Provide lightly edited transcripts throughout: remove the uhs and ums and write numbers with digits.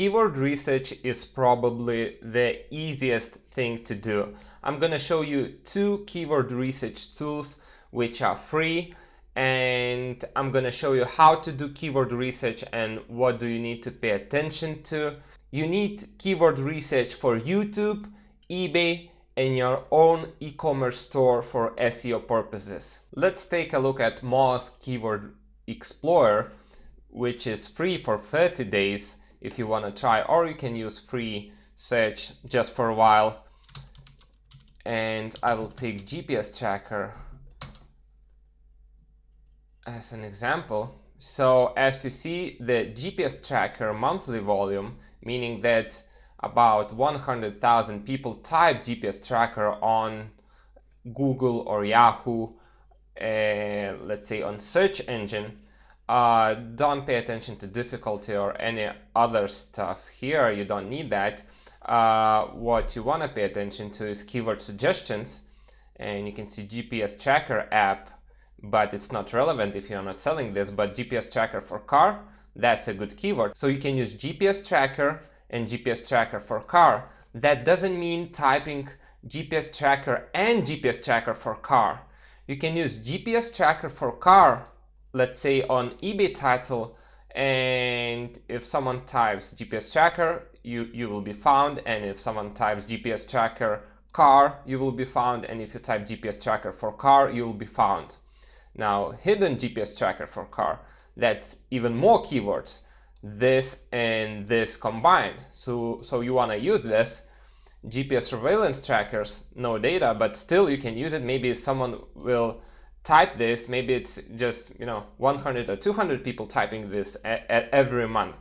keyword research is probably the easiest thing to do. I'm gonna show you two keyword research tools which are free, and I'm gonna show you how to do keyword research and what do you need to pay attention to. You need keyword research for YouTube, eBay, and your own e-commerce store for SEO purposes. Let's take a look at Moz Keyword Explorer, which is free for 30 days if you want to try, or you can use free search just for a while. And I will take GPS tracker as an example. So as you see, the GPS tracker monthly volume, meaning that about 100,000 people type GPS tracker on Google or Yahoo, let's say on search engine. Don't pay attention to difficulty or any other stuff here. You don't need that. What you want to pay attention to is keyword suggestions, and you can see GPS tracker app, but it's not relevant if you're not selling this. But GPS tracker for car, that's a good keyword. So you can use GPS tracker and GPS tracker for car. That doesn't mean typing GPS tracker and GPS tracker for car. You can use GPS tracker for car, let's say on eBay title, and if someone types GPS tracker, you will be found, and if someone types GPS tracker car, you will be found, and if you type GPS tracker for car, you will be found. Now, hidden GPS tracker for car, that's even more keywords, this and this combined. So you want to use this. GPS surveillance trackers, no data, but still you can use it. Maybe someone will type this, maybe it's just 100 or 200 people typing this every month,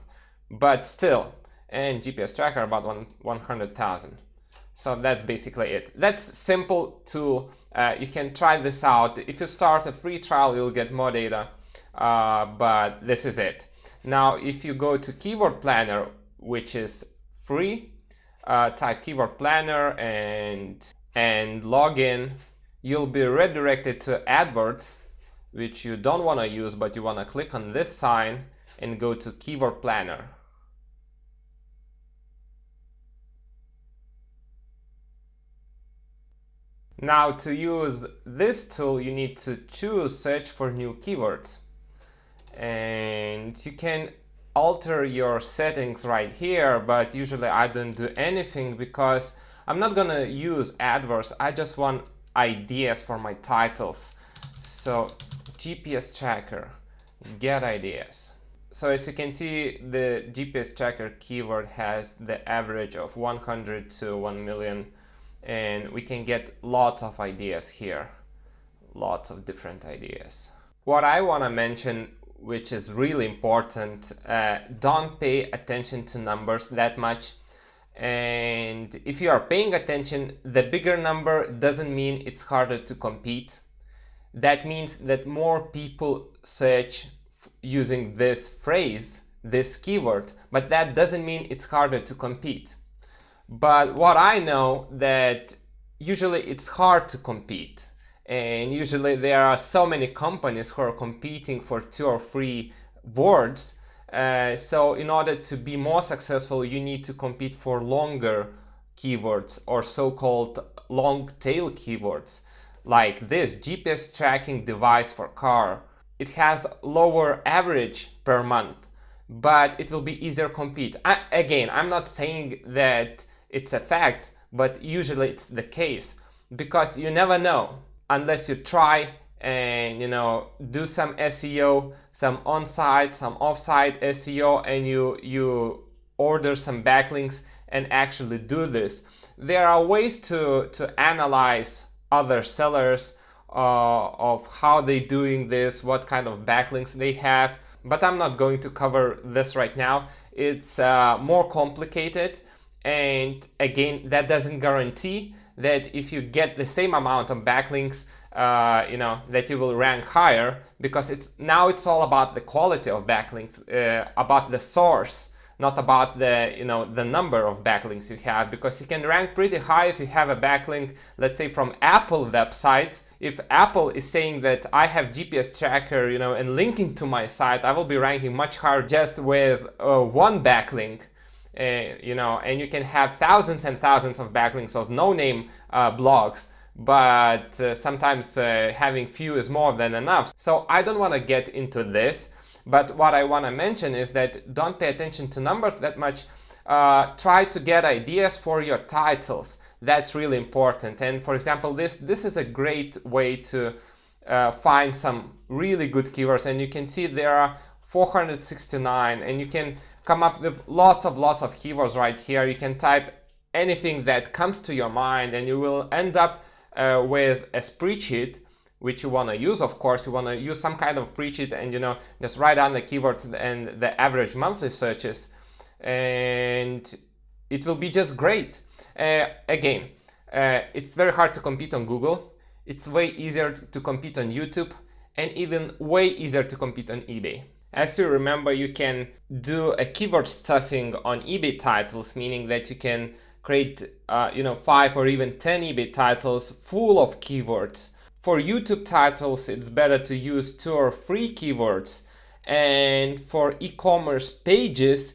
but still. And GPS tracker about 100,000. So that's basically it. That's simple tool. You can try this out. If you start a free trial, you'll get more data, but this is it. Now if you go to Keyword Planner, which is free, type Keyword Planner and log in, you'll be redirected to AdWords, which you don't want to use, but you want to click on this sign and go to Keyword Planner. Now to use this tool, you need to choose search for new keywords, and you can alter your settings right here, but usually I don't do anything because I'm not gonna use AdWords. I just want ideas for my titles. So GPS tracker, get ideas. So as you can see, the GPS tracker keyword has the average of 100 to 1 million, and we can get lots of ideas here, lots of different ideas. What I want to mention, which is really important, don't pay attention to numbers that much. And if you are paying attention, the bigger number doesn't mean it's harder to compete. That means that more people search using this phrase, this keyword, but that doesn't mean it's harder to compete. But what I know, that usually it's hard to compete, and usually there are so many companies who are competing for 2 or 3 words. So in order to be more successful, you need to compete for longer keywords, or so-called long tail keywords, like this GPS tracking device for car. It has lower average per month, but it will be easier to compete. Again, I'm not saying that it's a fact, but usually it's the case, because you never know unless you try and do some SEO, some on-site, some off-site SEO, and you order some backlinks and actually do this. There are ways to analyze other sellers of how they're doing this, what kind of backlinks they have, but I'm not going to cover this right now. It's more complicated. And again, that doesn't guarantee that if you get the same amount of backlinks, that you will rank higher, because it's all about the quality of backlinks, about the source, not about the number of backlinks you have, because you can rank pretty high if you have a backlink, let's say from Apple website. If Apple is saying that I have GPS tracker, and linking to my site, I will be ranking much higher just with one backlink. you know, and you can have thousands and thousands of backlinks of no-name blogs, but sometimes having few is more than enough. So I don't want to get into this, but what I want to mention is that don't pay attention to numbers that much. Try to get ideas for your titles. That's really important. And for example, this is a great way to find some really good keywords, and you can see there are 469, and you can come up with lots of keywords right here. You can type anything that comes to your mind, and you will end up with a spreadsheet which you want to use. Of course, you want to use some kind of spreadsheet, and, you know, just write down the keywords and the average monthly searches, and it will be just great. Again, it's very hard to compete on Google. It's way easier to compete on YouTube, and even way easier to compete on eBay. As you remember, you can do a keyword stuffing on eBay titles, meaning that you can create, you know, 5 or even 10 eBay titles full of keywords. For YouTube titles, it's better to use 2 or 3 keywords, and for e-commerce pages,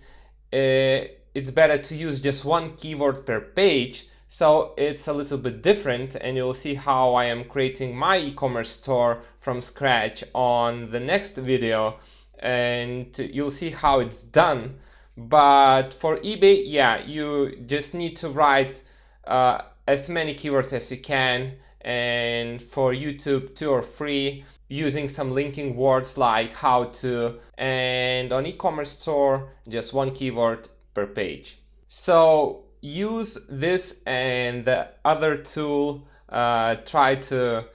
it's better to use just 1 keyword per page. So it's a little bit different, and you'll see how I am creating my e-commerce store from scratch on the next video, and you'll see how it's done. But for eBay, yeah, you just need to write as many keywords as you can, and for YouTube 2 or 3, using some linking words like how to, and on e-commerce store just 1 keyword per page. So use this and the other tool, try to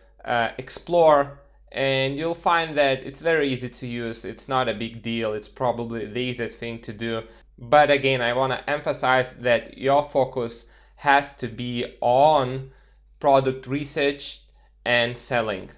explore, and you'll find that it's very easy to use. It's not a big deal. It's probably the easiest thing to do. But again, I want to emphasize that your focus has to be on product research and selling.